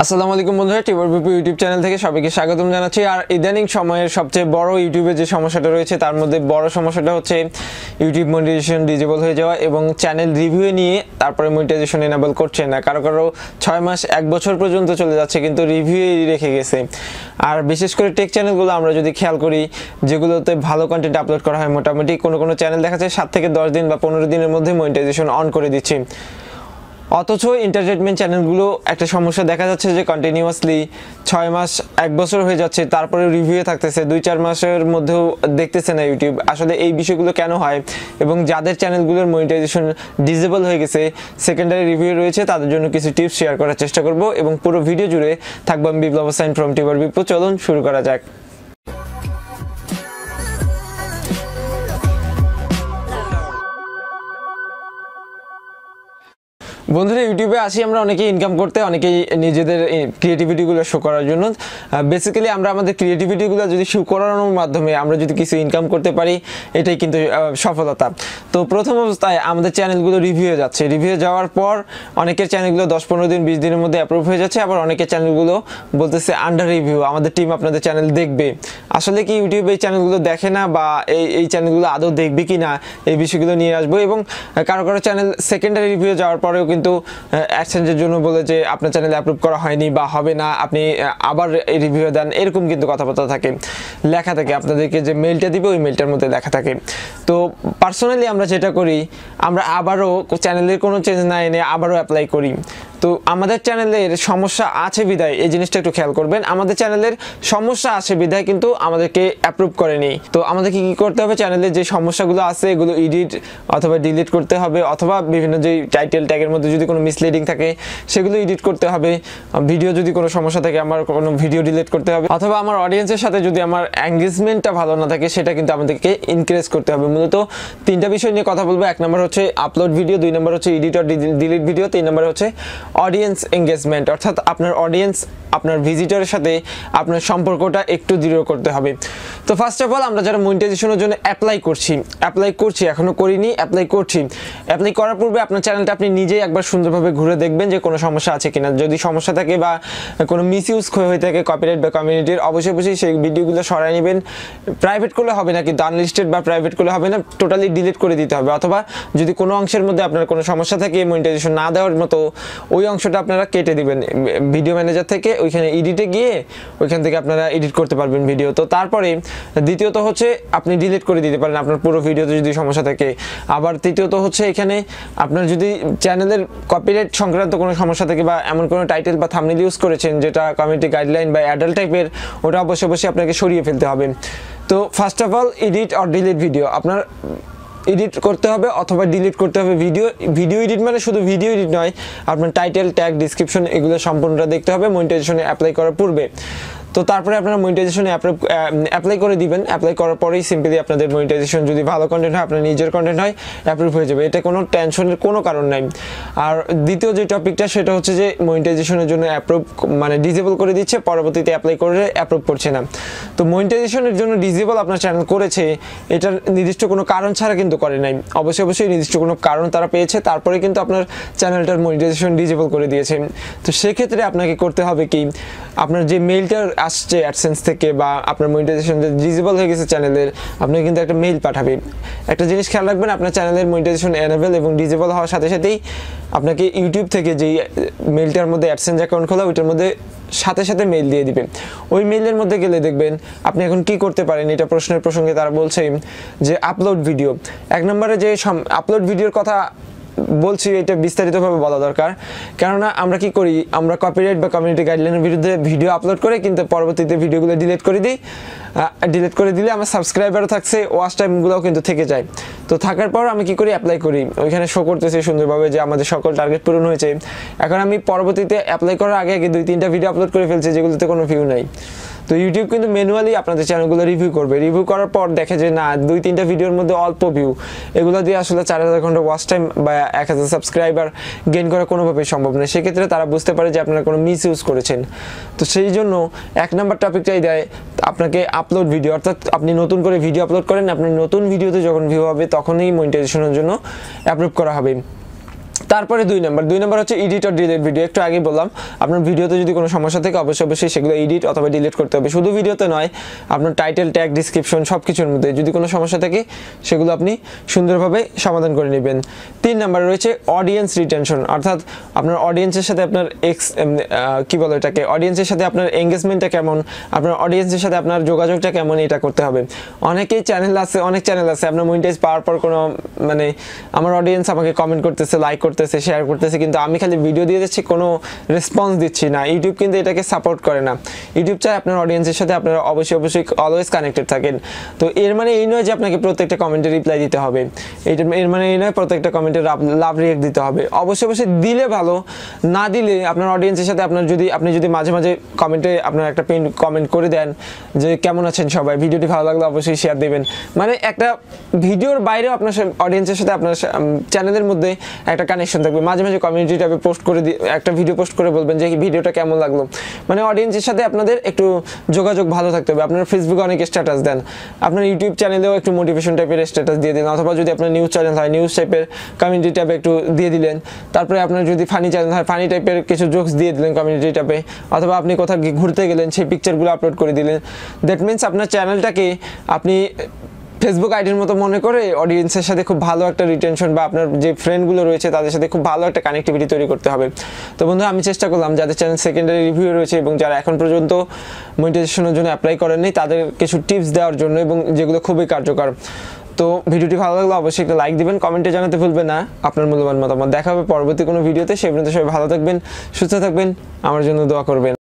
আসসালামু আলাইকুম বন্ধুরা, টিবর বিপি ইউটিউব চ্যানেল থেকে সবাইকে স্বাগতম জানাচ্ছি। আর ইদানিং সময়ের সবচেয়ে বড় ইউটিউবে যে সমস্যাটা রয়েছে তার মধ্যে বড় সমস্যাটা হচ্ছে ইউটিউব মনিটাইজেশন ডিজেবল হয়ে যাওয়া এবং চ্যানেল রিভিউ নিয়ে তারপরে মনিটাইজেশন এনাবল করছে না। কারো 6 মাস 1 বছর পর্যন্ত চলে যাচ্ছে কিন্তু রিভিউই রেখে গেছে। আর বিশেষ করে টেক চ্যানেলগুলো আমরা যদি খেয়াল করি, যেগুলোতে ভালো কন্টেন্ট আপলোড করা হয়, মোটামুটি কোনো চ্যানেল দেখা যায় 7 থেকে 10 দিন বা 15 দিনের মধ্যে মনিটাইজেশন অন করে দিচ্ছে। অথচ এন্টারটেনমেন্ট চ্যানেলগুলো একটা সমস্যা দেখা যাচ্ছে যে কন্টিনিউয়াসলি 6 মাস 1 বছর হয়ে যাচ্ছে, তারপরে রিভিউয়ে থাকতেছে, 2-4 মাসের মধ্যেও দেখতেছে না ইউটিউব। আসলে এই বিষয়গুলো কেন হয় এবং যাদের চ্যানেলগুলোর মনিটাইজেশন ডিসেবল হয়ে গেছে, সেকেন্ডারি রিভিউ রয়েছে, তাদের জন্য কিছু টিপস শেয়ার করার চেষ্টা করব এবং পুরো ভিডিও জুড়ে থাকবো আমি বিপ্লব হোসেন ফ্রম টিবর বিপু। চলুন শুরু করা যাক। বন্ধুরা, ইউটিউবে আসি আমরা অনেকেই ইনকাম করতে, অনেকেই নিজেদের ক্রিয়েটিভিটিগুলো শো করার জন্য। বেসিক্যালি আমরা আমাদের ক্রিয়েটিভিটিগুলো যদি শো করানোর মাধ্যমে আমরা যদি কিছু ইনকাম করতে পারি, এটাই কিন্তু সফলতা। তো প্রথম অবস্থায় আমাদের চ্যানেলগুলো রিভিউ যাচ্ছে, রিভিউ যাওয়ার পর অনেকের চ্যানেলগুলো 10-15 দিন 20 দিনের মধ্যে অ্যাপ্রুভ হয়ে যাচ্ছে, আবার অনেকের চ্যানেলগুলো বলতেছে আন্ডার রিভিউ, আমাদের টিম আপনাদের চ্যানেল দেখবে। আসলে কি ইউটিউব এই চ্যানেলগুলো দেখে না বা এই চ্যানেলগুলো আদৌ দেখবে কি না, এই বিষয়গুলো নিয়ে আসবো। এবং কারো চ্যানেল সেকেন্ডারি রিভিউ যাওয়ার পরেও কিন্তু অ্যাডসেন্সের জন্য বলে যে আপনার চ্যানেল অ্যাপ্রুভ করা হয়নি বা হবে না, আপনি আবার রিভিউ দেন, এরকম কিন্তু কথাবার্তা থাকে, লেখা থাকে, আপনাদেরকে যে মেলটা দিবে ওই মেলটার মধ্যে লেখা থাকে। তো পার্সোনালি আমরা যেটা করি, আমরা আবারও চ্যানেলের কোনো চেঞ্জ না এনে আবারও অ্যাপ্লাই করি। তো আমাদের চ্যানেলের সমস্যা আছে বিদায়, এই জিনিসটা একটু খেয়াল করবেন, আমাদের চ্যানেলের সমস্যা আছে বিদায় কিন্তু আমাদেরকে অ্যাপ্রুভ করেনি। তো আমাদেরকে কি করতে হবে, চ্যানেলের যে সমস্যাগুলো আছে এগুলো এডিট অথবা ডিলিট করতে হবে, অথবা বিভিন্ন যে টাইটেল ট্যাগের মধ্যে যদি কোনো মিসলিডিং থাকে সেগুলো এডিট করতে হবে, ভিডিও যদি কোনো সমস্যা থাকে আমার কোনো ভিডিও ডিলিট করতে হবে, অথবা আমার অডিয়েন্সের সাথে যদি আমার এঙ্গেজমেন্টটা ভালো না থাকে সেটা কিন্তু আমাদেরকে ইনক্রিজ করতে হবে। মূলত 3টা বিষয় নিয়ে কথা বলবো। 1 নম্বর হচ্ছে আপলোড ভিডিও, 2 নম্বর হচ্ছে এডিট অর ডিলিট ভিডিও, 3 নম্বর হচ্ছে অডিয়েন্স এঙ্গেজমেন্ট, অর্থাৎ আপনার অডিয়েন্স আপনার ভিজিটরের সাথে আপনার সম্পর্কটা একটু দৃঢ় করতে হবে। তো ফার্স্ট অফ অল আমরা যারা মনিটাইজেশনের জন্য অ্যাপ্লাই করছি, এখনো করিনি, অ্যাপ্লাই করার পূর্বে আপনার চ্যানেলটা আপনি নিজেই একবার সুন্দরভাবে ঘুরে দেখবেন যে কোনো সমস্যা আছে কিনা। যদি সমস্যা থাকে বা কোনো মিসইউজ হয়ে থাকে কপিরাইট বা কমিউনিটির, অবশ্যই সেই ভিডিওগুলো সরাই নেবেন। প্রাইভেট করলে হবে না, কিন্তু আনলিস্টেড বা প্রাইভেট করলে হবে না, টোটালি ডিলিট করে দিতে হবে। অথবা যদি কোনো অংশের মধ্যে আপনার কোনো সমস্যা থাকে মনিটাইজেশন না দেওয়ার মতো, ওই অংশটা আপনারা কেটে দিবেন ভিডিও ম্যানেজার থেকে, ওইখানে এডিটে গিয়ে ওইখান থেকে আপনারা এডিট করতে পারবেন ভিডিও। তো তারপরে দ্বিতীয়ত হচ্ছে আপনি ডিলিট করে দিতে পারেন আপনার পুরো ভিডিওতে যদি সমস্যা থাকে। আবার তৃতীয়ত হচ্ছে এখানে আপনার যদি চ্যানেলের কপিরাইট সংক্রান্ত কোনো সমস্যা থাকে বা এমন কোনো টাইটেল বা থাম্বনেল ইউজ করেছেন যেটা কমিউনিটি গাইডলাইন বা অ্যাডাল্ট টাইপের, ওটা অবশ্যই আপনাকে সরিয়ে ফেলতে হবে। তো first of all edit or delete video, আপনার এডিট করতে হবে অথবা ডিলিট করতে হবে ভিডিও এডিট মানে শুধু ভিডিও এডিট নয়, আপনার টাইটেল ট্যাগ ডিসক্রিপশন এগুলো সম্পূর্ণটা দেখতে হবে মনিটাইজেশনে অ্যাপ্লাই করার পূর্বে। তো তারপরে আপনারা মনিটাইজেশনে অ্যাপ্লাই করে দিবেন। অ্যাপ্লাই করার পরেই সিম্পলি আপনাদের মনিটাইজেশন যদি ভালো কন্টেন্ট হয়, আপনার নিজের কন্টেন্ট হয়, অ্যাপ্রুভ হয়ে যাবে। এটা কোনো টেনশনের কোনো কারণ নাই। আর দ্বিতীয় যে টপিকটা সেটা হচ্ছে যে মনিটাইজেশনের জন্য অ্যাপ্রুভ মানে ডিসেবল করে দিচ্ছে, পরবর্তীতে অ্যাপ্লাই করে অ্যাপ্রুভ করছে না। তো মনিটাইজেশনের জন্য ডিসেবল আপনার চ্যানেল করেছে, এটার নির্দিষ্ট কোনো কারণ ছাড়া কিন্তু করে নাই, অবশ্যই নির্দিষ্ট কোনো কারণ তারা পেয়েছে, তারপরে কিন্তু আপনার চ্যানেলটার মনিটাইজেশন ডিসেবল করে দিয়েছে। তো সেক্ষেত্রে আপনাকে করতে হবে কি, আপনার যে মেইলটা আসছে অ্যাডসেন্স থেকে বা আপনার মনিটাইজেশন ডিসেবল হয়ে গেছে চ্যানেলের, আপনি কিন্তু একটা মেইল পাঠাবেন। একটা জিনিস খেয়াল রাখবেন, আপনার চ্যানেলের মনিটাইজেশন এনেবল এবং ডিসেবল হওয়ার সাথে সাথেই আপনাকে ইউটিউব থেকে যেই মেইলটার মধ্যে অ্যাডসেন্স অ্যাকাউন্ট খোলা, ওইটার মধ্যে সাথে মেইল দিয়ে দিবেন। ওই মেইলের মধ্যে গেলে দেখবেন আপনি এখন কি করতে পারেন, এটা প্রশ্নের প্রসঙ্গে তারা বলছে যে আপলোড ভিডিও। 1 নম্বরে যে আপলোড ভিডিওর কথা বলছি, এটা বিস্তারিতভাবে বলা দরকার। কেননা আমরা কি করি, আমরা কপিরাইট বা কমিউনিটি গাইডলাইনের বিরুদ্ধে ভিডিও আপলোড করে কিন্তু পরবর্তীতে ভিডিওগুলো ডিলিট করে দিই। ডিলিট করে দিলে আমার সাবস্ক্রাইবারও থাকছে, ওয়াচ টাইমগুলোও কিন্তু থেকে যায়। তো থাকার পর আমি কি করি, অ্যাপ্লাই করি, ওইখানে শো করতেছে সুন্দরভাবে যে আমাদের সকল টার্গেট পূরণ হয়েছে। এখন আমি পরবর্তীতে অ্যাপ্লাই করার আগে 2-3টা ভিডিও আপলোড করে ফেলছি যেগুলোতে কোনো ভিউ নাই। তো ইউটিউব কিন্তু ম্যানুয়ালি আপনাদের চ্যানেলগুলো রিভিউ করবে, রিভিউ করার পর দেখে যে না 2-3টা ভিডিওর মধ্যে অল্প ভিউ, এগুলো দিয়ে আসলে 4000 ঘন্টা ওয়াচ টাইম বা 1000 সাবস্ক্রাইবার গেইন করা কোনোভাবেই সম্ভব নয়। সেক্ষেত্রে তারা বুঝতে পারে যে আপনারা কোনো মিস ইউজ করেছেন। তো সেই জন্য 1 নম্বর টপিকটাই দেয় আপনাকে আপলোড ভিডিও, অর্থাৎ আপনি নতুন করে ভিডিও আপলোড করেন, আপনার নতুন ভিডিওতে যখন ভিউ হবে তখনই মনিটাইজেশনের জন্য অ্যাপ্রুভ করা হবে। তারপরে 2 নম্বর হচ্ছে এডিট অর ডিলিট ভিডিও। একটু আগে বললাম আপনার ভিডিওতে যদি কোনো সমস্যা থাকে অবশ্যই সেগুলো এডিট অথবা ডিলিট করতে হবে। শুধু ভিডিওতে নয়, আপনার টাইটেল, ট্যাগ, ডিসক্রিপশন সব কিছুর মধ্যে যদি কোনো সমস্যা থাকে সেগুলো আপনি সুন্দরভাবে সমাধান করে নেবেন। 3 নম্বর রয়েছে অডিয়েন্স রিটেনশন, অর্থাৎ আপনার অডিয়েন্সের সাথে আপনার কি বলে এটাকে, অডিয়েন্সের সাথে আপনার এঙ্গেজমেন্টটা কেমন, আপনার অডিয়েন্সের সাথে আপনার যোগাযোগটা কেমন, এটা করতে হবে। অনেক চ্যানেল আছে আপনার মনিটাইজ পাওয়ার পর কোনো মানে আমার অডিয়েন্স আমাকে কমেন্ট করতেছে, লাইক করতেছে, শেয়ার করতেছে, কিন্তু আমি খালি ভিডিও দিয়ে যাচ্ছি, কোনো রেসপন্স দিচ্ছি না। ইউটিউব কিন্তু এটাকে সাপোর্ট করে না। ইউটিউব চায় আপনার অডিয়েন্সের সাথে আপনারা অবশ্যই অলওয়েজ কানেক্টেড থাকেন। তো এর মানে এই নয় যে আপনাকে প্রত্যেকটা কমেন্টে রিপ্লাই দিতে হবে, এর মানে এই নয় প্রত্যেকটা কমেন্টে লাভ রিয়েক্ট দিতে হবে। অবশ্যই দিলে ভালো, না দিলে আপনার অডিয়েন্সের সাথে আপনি যদি মাঝে মাঝে কমেন্টে আপনার একটা পিন কমেন্ট করে দেন যে কেমন আছেন সবাই, ভিডিওটি ভালো লাগলে অবশ্যই শেয়ার দেবেন। মানে একটা ভিডিওর বাইরেও আপনার অডিয়েন্সের সাথে আপনার চ্যানেলের মধ্যে একটা কানেকশন থাকবে। মাঝে মাঝে কমিউনিটি ট্যাবে পোস্ট করে একটা ভিডিও পোস্ট করে বলবেন যে ভিডিওটা কেমন লাগলো। মানে অডিয়েন্সের সাথে আপনাদের একটু যোগাযোগ ভালো থাকতে হবে। আপনার ফেসবুকে অনেক স্ট্যাটাস দেন, আপনার ইউটিউব চ্যানেলেও একটু মোটিভেশন টাইপের স্ট্যাটাস দিয়ে দিন, অথবা যদি আপনার নিউজ চ্যানেল হয় নিউজ টাইপের কমিউনিটি ট্যাবে একটু দিয়ে দিলেন। তারপরে আপনার যদি ফানি চ্যানেল হয় ফানি টাইপের কিছু জোকস দিয়ে দিলেন কমিউনিটি ট্যাবে, অথবা আপনি কোথাও ঘুরতে গেলেন সেই পিকচারগুলো আপলোড করে দিলেন। দ্যাট মিনস আপনার চ্যানেলটাকে আপনি ফেসবুক আইডির মতো মনে করে অডিয়েন্সের সাথে খুব ভালো একটা রিটেনশন বা আপনার যে ফ্রেন্ডগুলো রয়েছে তাদের সাথে খুব ভালো একটা কানেক্টিভিটি তৈরি করতে হবে। তো বন্ধু, আমি চেষ্টা করলাম যাদের চ্যানেল সেকেন্ডারি রিভিউ রয়েছে এবং যারা এখন পর্যন্ত মনিটাইজেশনের জন্য অ্যাপ্লাই করেননি তাদের কিছু টিপস দেওয়ার জন্য, এবং যেগুলো খুবই কার্যকর। তো ভিডিওটি ভালো লাগলে অবশ্যই একটা লাইক দিবেন, কমেন্টে জানাতে ভুলবেন না আপনার মূল্যবান মতামত। দেখা হবে পরবর্তী কোনো ভিডিওতে। সেই পর্যন্ত সবাই ভালো থাকবেন, সুস্থ থাকবেন, আমার জন্য দোয়া করবেন।